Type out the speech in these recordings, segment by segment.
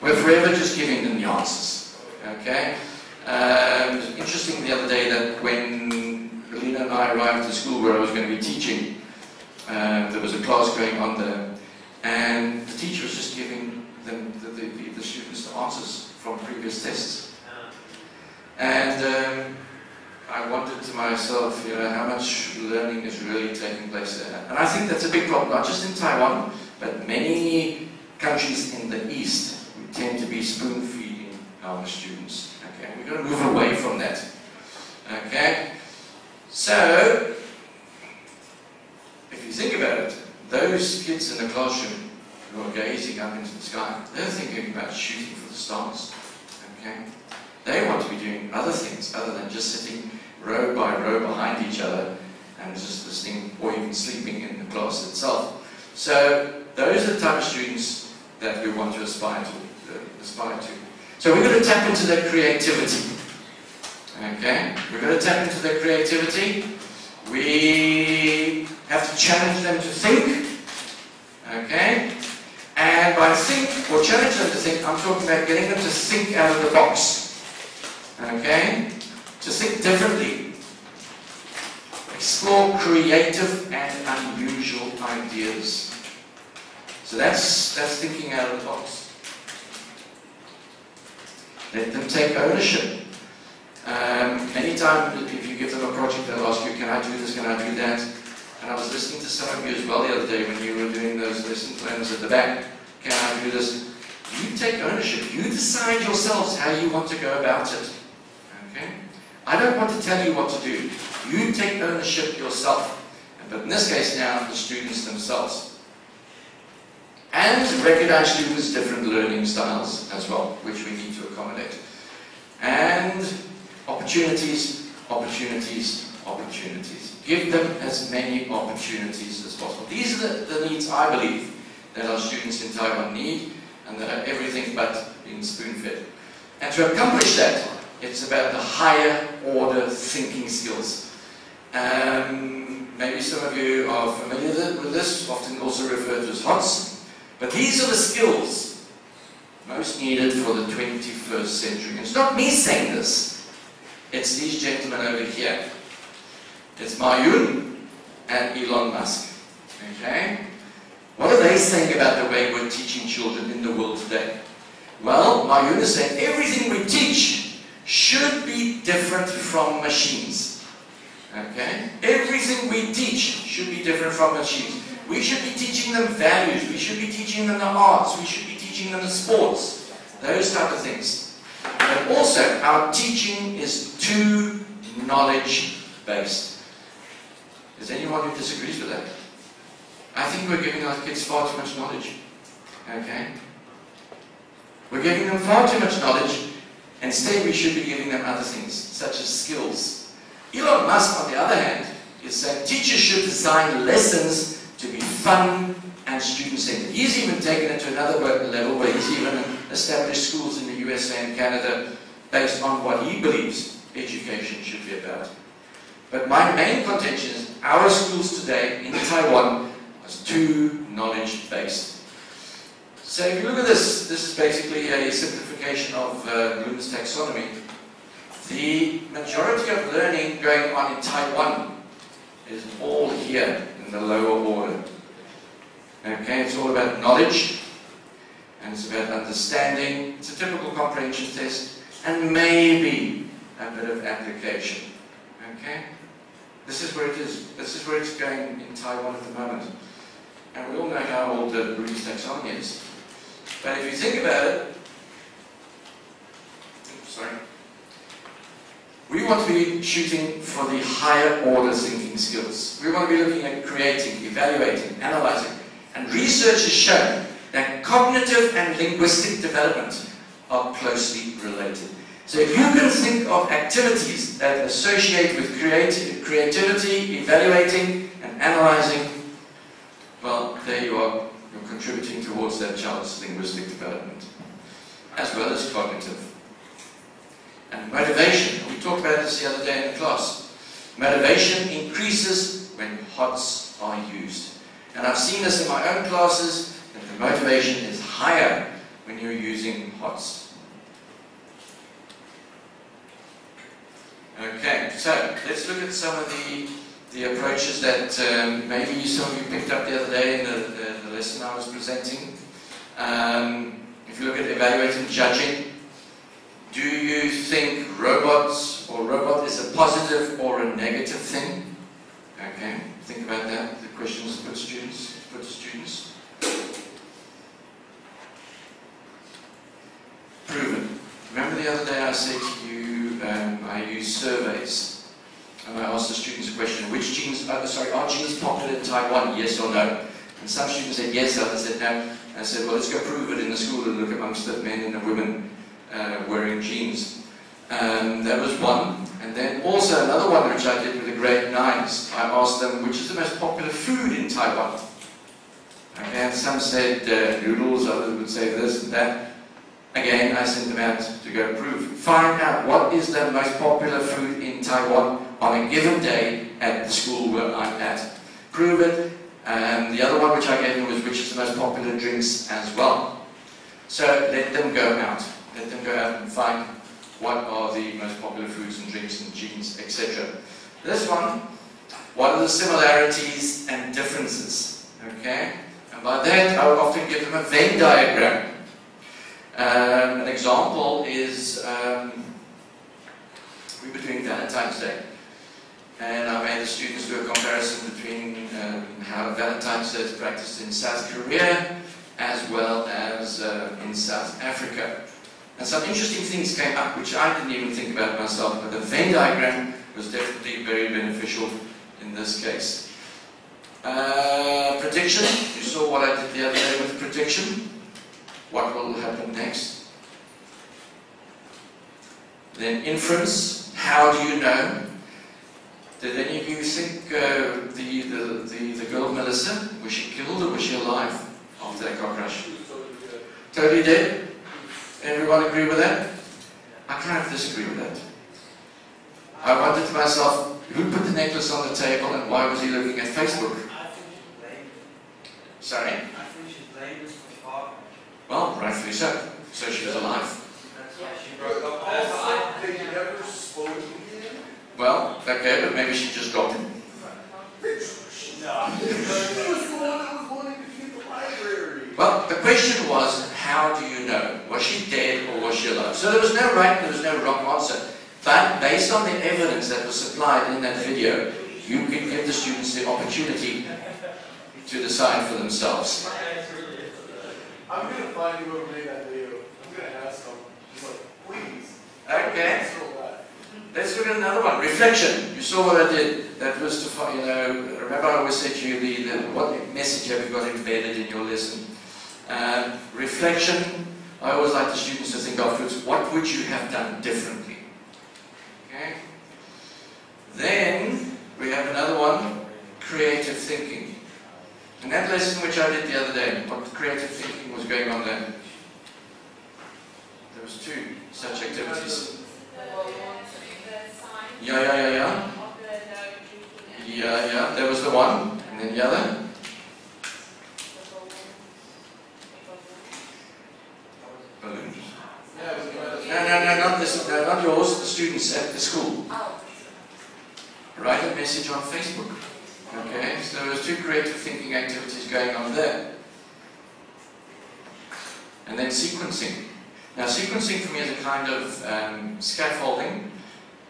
We're forever just giving them the answers. Okay? Interesting the other day that when Lena and I arrived at the school where I was going to be teaching, there was a class going on there, and the teacher was just giving them, the students, the answers from previous tests. And I wondered to myself, how much learning is really taking place there. And I think that's a big problem, not just in Taiwan, but many countries in the East. We tend to be spoon-feeding our students. Okay, we've got to move away from that. Okay, so if you think about it, those kids in the classroom who are gazing up into the sky, they're thinking about shooting for the stars. Okay, they want to be doing other things other than just sitting row by row behind each other and just listening or even sleeping in the class itself. So those are the type of students that we want to aspire to. So we're going to tap into their creativity. Okay? We're going to tap into their creativity. We have to challenge them to think. Okay? And by think, or challenge them to think, I'm talking about getting them to think out of the box. Okay? To think differently. Explore creative and unusual ideas. So that's thinking out of the box. Let them take ownership. Many times, if you give them a project, they'll ask you, can I do this, can I do that? And I was listening to some of you as well the other day when you were doing those lesson plans at the back. Can I do this? You take ownership. You decide yourselves how you want to go about it. Okay? I don't want to tell you what to do. You take ownership yourself. But in this case now, the students themselves. And recognize students' different learning styles as well, which we need to accommodate. And opportunities, opportunities, opportunities. Give them as many opportunities as possible. These are the needs, I believe, that our students in Taiwan need, and that are everything but being spoon-fed. And to accomplish that, it's about the higher order thinking skills. Maybe some of you are familiar with this, often also referred to as HOTS. But these are the skills most needed for the 21st century. And it's not me saying this. It's these gentlemen over here. It's Ma Yun and Elon Musk. Okay? What are they saying about the way we're teaching children in the world today? Well, Ma Yun is saying everything we teach should be different from machines. Okay? Everything we teach should be different from machines. We should be teaching them values. We should be teaching them the arts. We should be teaching them the sports. Those type of things. But also, our teaching is too knowledge-based. Is anyone who disagrees with that? I think we're giving our kids far too much knowledge. Okay? We're giving them far too much knowledge. Instead, we should be giving them other things, such as skills. Elon Musk, on the other hand, is saying teachers should design lessons to be fun and student-centered. He's even taken it to another level where he's even established schools in the USA and Canada based on what he believes education should be about. But my main contention is our schools today in Taiwan are too knowledge-based. So if you look at this, this is basically a simplification of Bloom's taxonomy. The majority of learning going on in Taiwan is all here in the lower order. Okay, it's all about knowledge, and it's about understanding. It's a typical comprehension test, and maybe a bit of application. Okay? This is where it is. This is where it's going in Taiwan at the moment. And we all know how old the Bloom's taxonomy is. But if you think about it, we want to be shooting for the higher order thinking skills. We want to be looking at creating, evaluating, analyzing. And research has shown that cognitive and linguistic development are closely related. So if you can think of activities that associate with creativity, evaluating, and analyzing, well, there you are. You're contributing towards that child's linguistic development, as well as cognitive. And motivation, we talked about this the other day in the class. Motivation increases when HOTS are used. And I've seen this in my own classes, that the motivation is higher when you're using HOTS. Okay, so let's look at some of the approaches that maybe some of you picked up the other day in the lesson I was presenting. If you look at evaluating judging, do you think robot is a positive or a negative thing? Okay, think about that. The questions put to students. Proven. Remember the other day I said to you, I use surveys, and I asked the students a question: which genes? Are genes popular in Taiwan? Yes or no? And some students said yes, others said no. I said, well, let's go prove it in the school and look amongst the men and the women wearing jeans. That was one. And then also another one which I did with the grade 9s. I asked them, which is the most popular food in Taiwan? Okay, and some said noodles, others would say this and that. Again, I sent them out to go prove. Find out what is the most popular food in Taiwan on a given day at the school where I'm at. Prove it. And the other one which I gave them was which is the most popular drinks as well. So let them go out. Let them go out and find what are the most popular foods and drinks and genes, etc. This one, what are the similarities and differences? Okay? And by that, I would often give them a Venn diagram. An example is, we were doing Valentine's Day. And I made the students do a comparison between how Valentine's Day is practiced in South Korea as well as in South Africa. And some interesting things came up which I didn't even think about myself, but the Venn diagram was definitely very beneficial in this case. Prediction, you saw what I did the other day with prediction. What will happen next? Then inference, how do you know? Did any of you think the girl Melissa, was she killed or was she alive after that car crash? Totally dead? Everyone agree with that? I kind of disagree with that. I wondered to myself, who put the necklace on the table and why was he looking at Facebook? I think she's blamed. Sorry? I think she's blamed for the car crash. Well, rightfully so. So she was alive. That's why she broke up. They never spoke again? Well, okay, but maybe she just dropped him. No. He was the one that was wanting to keep the library. Well, the question was, how do you know? Was she dead or was she alive? So there was no right and there was no wrong answer. But based on the evidence that was supplied in that video, you can give the students the opportunity to decide for themselves. I'm going to find whoever made that video. I'm going to ask them. Just like, please. Okay. So bad. Let's look at another one. Reflection. You saw what I did. That was to find, remember I always said to you, what message have you got embedded in your lesson? Reflection. I always like the students to think afterwards, what would you have done differently? Okay. Then we have another one, creative thinking. And that lesson which I did the other day, what creative thinking was going on there? There was two such activities. Yeah. Yeah, there was the one, and then the other. Balloons. No, not this, no, not yours, the students at the school. Write a message on Facebook. Okay, so there was two creative thinking activities going on there. And then sequencing. Now sequencing for me is a kind of scaffolding,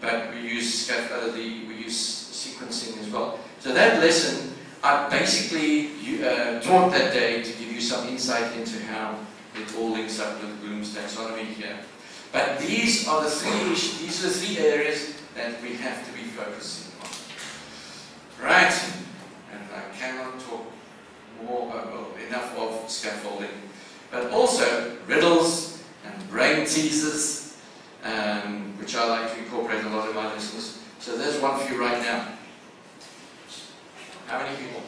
but we use sequencing as well. So that lesson, I basically taught that day to give you some insight into how it all links up with Bloom's taxonomy here. But these are the three areas that we have to be focusing on. Right, and I cannot talk enough of scaffolding, but also riddles and brain teasers, which I like to incorporate a lot in my lessons. So there's one for you right now. How many people?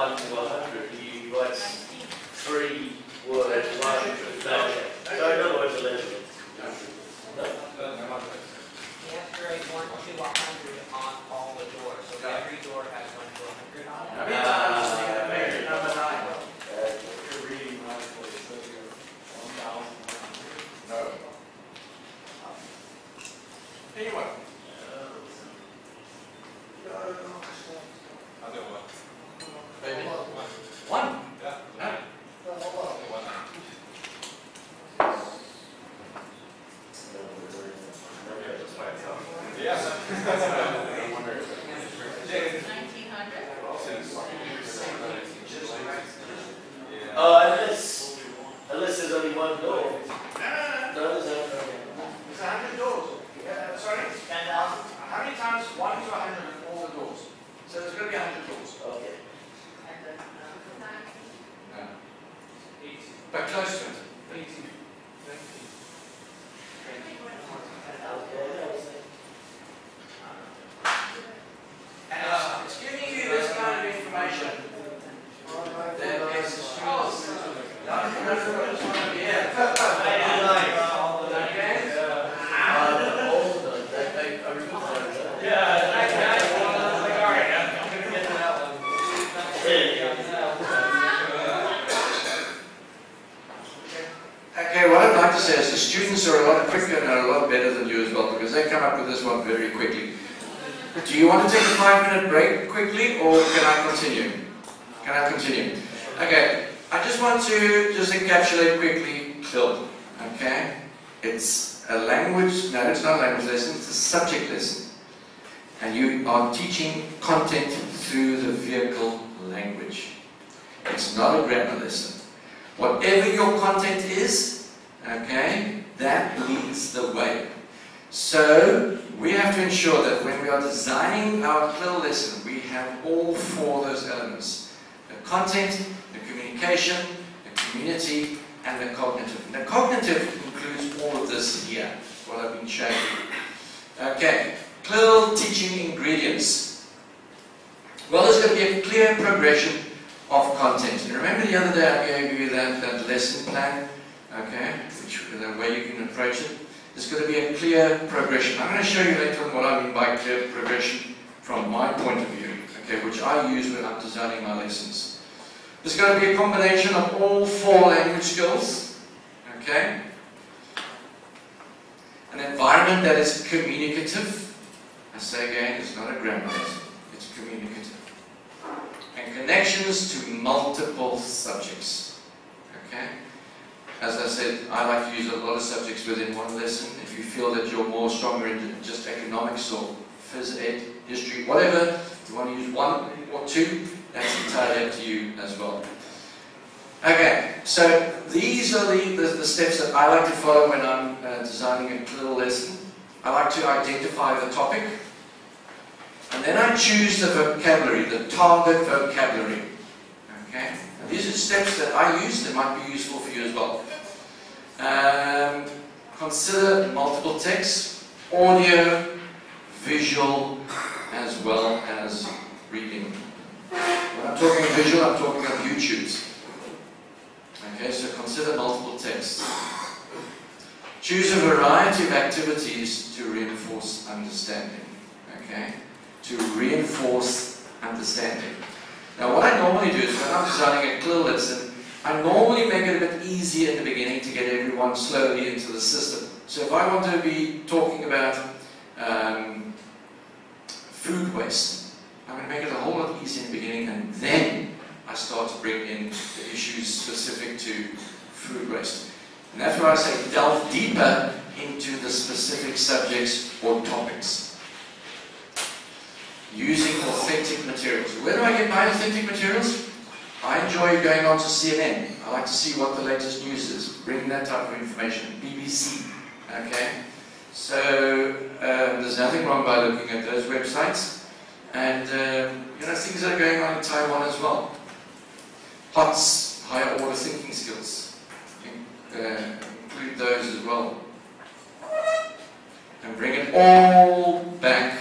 1 to 100, he writes 3 words, 1 to 100. So in other words, 11. No? You have to write 1 to 100 on all the doors, so every door has 1 to 100 on it. How many times do you have to Maybe number 9. Uh, You're reading logically, so you're 1,100. No. Anyone? Maybe. One? Yeah. No. Unless there's only one door. No, there's no. It's 100 doors. Yeah, sorry? And how many times 1 to 100 in all the doors? So there's going to be 100 doors. Okay. No. But close to it. And it's giving you this kind of information. There is schools. Okay, what I'd like to say is the students are a lot quicker and are a lot better than you as well, because they come up with this one very quickly. Do you want to take a 5-minute break quickly, or can I continue? Can I continue? Okay, I just want to just encapsulate quickly CLIL. Okay, it's a language. No, it's not a language lesson. It's a subject lesson, and you are teaching content through the vehicle language. It's not a grammar lesson. Whatever your content is, okay, that leads the way. So we have to ensure that when we are designing our CLIL lesson, we have all 4 of those elements: the content, the communication, the community, and the cognitive. And the cognitive includes all of this here, what I've been showing you. Okay, CLIL teaching ingredients. Well, there's going to be a clear progression of content. And remember the other day I gave you that lesson plan, okay, the way you can approach it. There's going to be a clear progression. I'm going to show you later on what I mean by clear progression from my point of view, okay, which I use when I'm designing my lessons. There's going to be a combination of all 4 language skills, okay. An environment that is communicative. I say again, it's not a grammar lesson, it's communicative. And connections to multiple subjects. Okay? As I said, I like to use a lot of subjects within one lesson. If you feel that you're more stronger in just economics or phys ed, history, whatever, you want to use 1 or 2, that's entirely up to you as well. Okay, so these are the steps that I like to follow when I'm designing a CLIL lesson. I like to identify the topic. And then I choose the vocabulary, the target vocabulary. Okay? And these are steps that I use that might be useful for you as well. Consider multiple texts, audio, visual, as well as reading. When I'm talking visual, I'm talking of YouTubes. Okay, so consider multiple texts. Choose a variety of activities to reinforce understanding. Okay? To reinforce understanding. Now what I normally do is when I'm designing a CLIL lesson, I normally make it a bit easier in the beginning to get everyone slowly into the system. So if I want to be talking about food waste, I'm going to make it a whole lot easier in the beginning, and then I start to bring in the issues specific to food waste. And that's why I say delve deeper into the specific subjects or topics. Using authentic materials. Where do I get my authentic materials? I enjoy going on to CNN. I like to see what the latest news is. Bring that type of information. BBC. Okay? So, there's nothing wrong by looking at those websites. And, you know, things that are going on in Taiwan as well. HOTS, higher order thinking skills. Include those as well. And bring it all back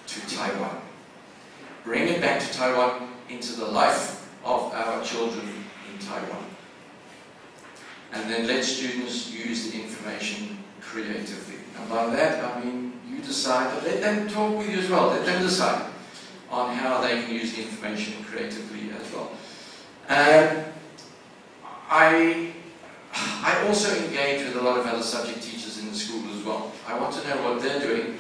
to Taiwan. Bring it back to Taiwan into the life children in Taiwan. And then let students use the information creatively. And by that I mean you decide, but let them talk with you as well. Let them decide on how they can use the information creatively as well. I also engage with a lot of other subject teachers in the school as well. I want to know what they're doing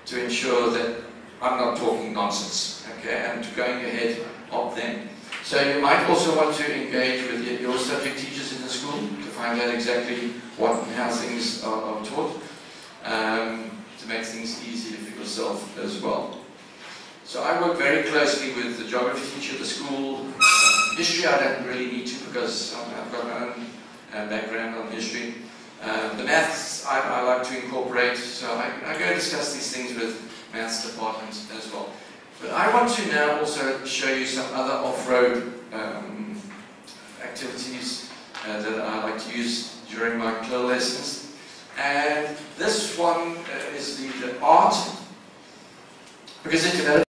to ensure that I'm not talking nonsense, okay, and going ahead of them. So you might also want to engage with your subject teachers in the school to find out exactly what and how things are taught, to make things easier for yourself as well. So I work very closely with the geography teacher at the school. History I don't really need to because I've got my own background on history. The maths I like to incorporate, so I go discuss these things with maths departments as well. But I want to now also show you some other off-road activities that I like to use during my CLIL lessons. And this one is the art, because it develops